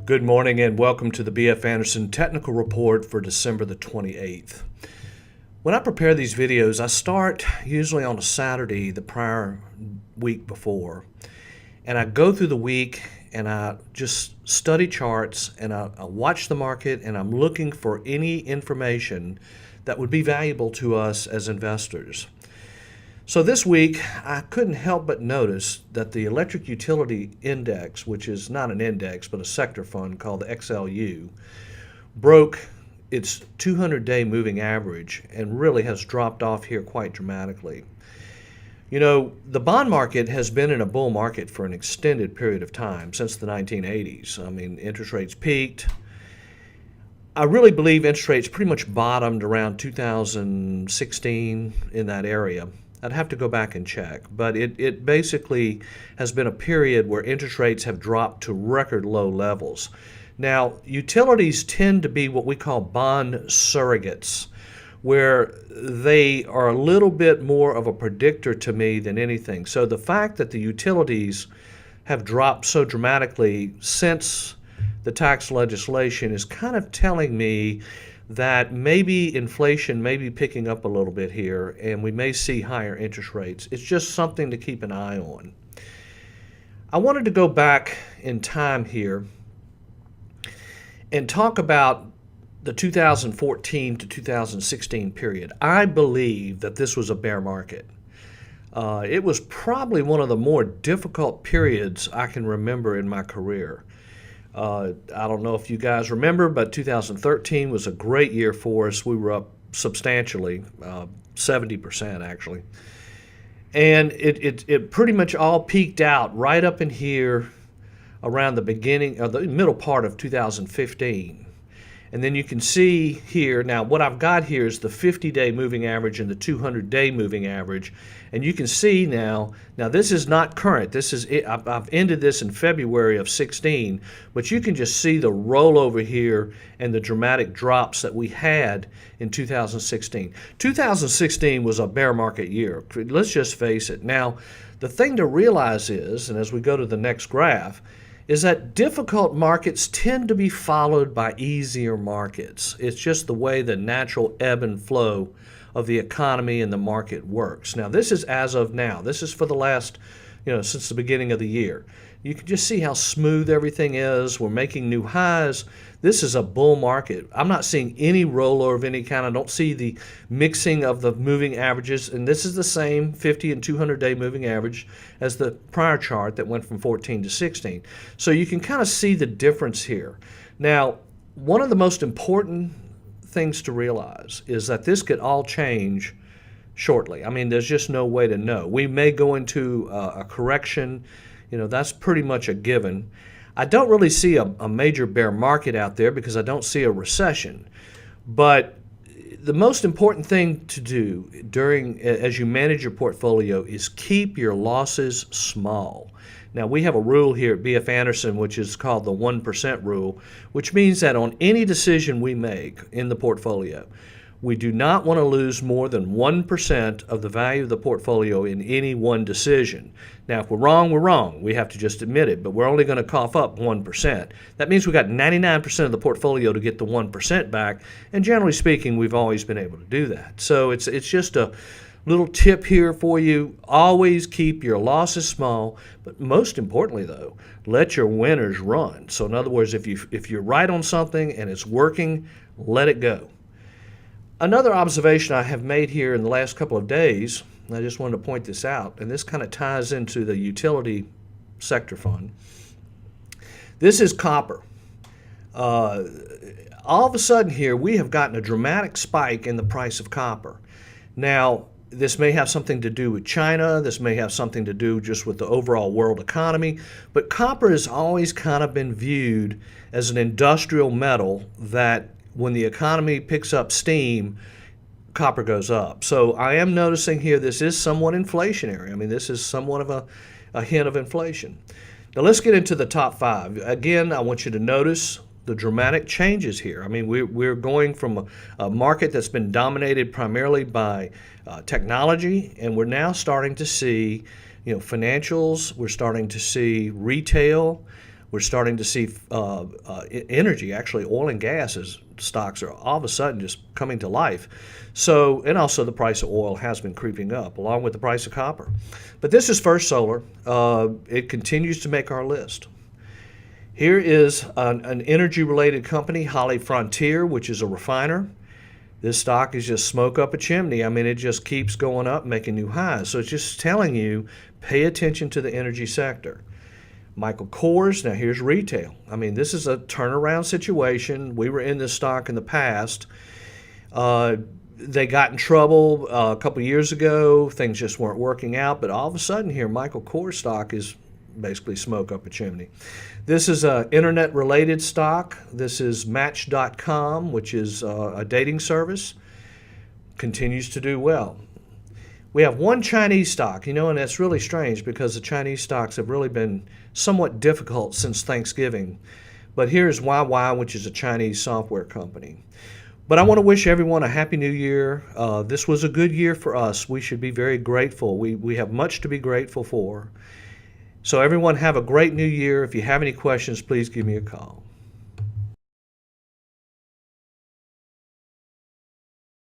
Good morning and welcome to the BF Anderson Technical Report for December the 28th. When I prepare these videos, I start usually on a Saturday the prior week before, and I go through the week and I just study charts and I watch the market, and I'm looking for any information that would be valuable to us as investors. So this week, I couldn't help but notice that the Electric Utility Index, which is not an index but a sector fund called the XLU, broke its 200-day moving average and really has dropped off here quite dramatically. You know, the bond market has been in a bull market for an extended period of time, since the 1980s. I mean, interest rates peaked. I really believe interest rates pretty much bottomed around 2016, in that area. I'd have to go back and check, but it basically has been a period where interest rates have dropped to record low levels. Now, utilities tend to be what we call bond surrogates, where they are a little bit more of a predictor to me than anything. So the fact that the utilities have dropped so dramatically since the tax legislation is kind of telling me that maybe inflation may be picking up a little bit here and we may see higher interest rates. It's just something to keep an eye on. I wanted to go back in time here and talk about the 2014 to 2016 period. I believe that this was a bear market. It was probably one of the more difficult periods I can remember in my career. I don't know if you guys remember, but 2013 was a great year for us. We were up substantially, 70% actually. And it pretty much all peaked out right up in here around the beginning, the middle part of 2015. And then you can see here, now what I've got here is the 50-day moving average and the 200-day moving average. And you can see now this is not current. This is I've ended this in February of 16, but you can just see the rollover here and the dramatic drops that we had in 2016. 2016 was a bear market year. Let's just face it. Now, the thing to realize is, and as we go to the next graph, is that difficult markets tend to be followed by easier markets. It's just the way the natural ebb and flow of the economy and the market works. Now, this is as of now. This is for the last, since the beginning of the year. You can just see how smooth everything is. We're making new highs. This is a bull market. I'm not seeing any rollover of any kind. I don't see the mixing of the moving averages. And this is the same 50 and 200-day moving average as the prior chart that went from 14 to 16. So you can kind of see the difference here. Now, one of the most important things to realize is that this could all change shortly. I mean, there's just no way to know. We may go into a correction. That's pretty much a given. I don't really see a major bear market out there because I don't see a recession. But the most important thing to do as you manage your portfolio is keep your losses small. Now, we have a rule here at BF Anderson, which is called the 1% rule, which means that on any decision we make in the portfolio, we do not want to lose more than 1% of the value of the portfolio in any one decision. Now, if we're wrong, we're wrong. We have to just admit it, but we're only going to cough up 1%. That means we got 99% of the portfolio to get the 1% back, and generally speaking, we've always been able to do that. So it's just a little tip here for you. Always keep your losses small, but most importantly, though, let your winners run. So in other words, if you're right on something and it's working, let it go. Another observation I have made here in the last couple of days, and I just wanted to point this out, and this kind of ties into the utility sector fund. This is copper. All of a sudden here, we have gotten a dramatic spike in the price of copper. Now, this may have something to do with China. This may have something to do just with the overall world economy. But copper has always kind of been viewed as an industrial metal that when the economy picks up steam, copper goes up. So I am noticing here this is somewhat inflationary. I mean, this is somewhat of a hint of inflation. Now let's get into the top five. Again, I want you to notice the dramatic changes here. I mean, we're going from a market that's been dominated primarily by technology, and we're now starting to see, financials. We're starting to see retail. We're starting to see energy, actually oil and gas stocks are all of a sudden just coming to life. So, and also the price of oil has been creeping up along with the price of copper. But this is First Solar. It continues to make our list. Here is an energy-related company, HollyFrontier, which is a refiner. This stock is just smoke up a chimney. I mean, it just keeps going up, making new highs. So it's just telling you, pay attention to the energy sector. Michael Kors, now here's retail. I mean, this is a turnaround situation. We were in this stock in the past. They got in trouble a couple years ago. Things just weren't working out. But all of a sudden here, Michael Kors stock is basically smoke up a chimney. This is an internet-related stock. This is Match.com, which is a dating service. Continues to do well. We have one Chinese stock, and that's really strange because the Chinese stocks have really been somewhat difficult since Thanksgiving. But here's YY, which is a Chinese software company. But I want to wish everyone a Happy New Year. This was a good year for us. We should be very grateful. We have much to be grateful for. So everyone have a great new year. If you have any questions, please give me a call.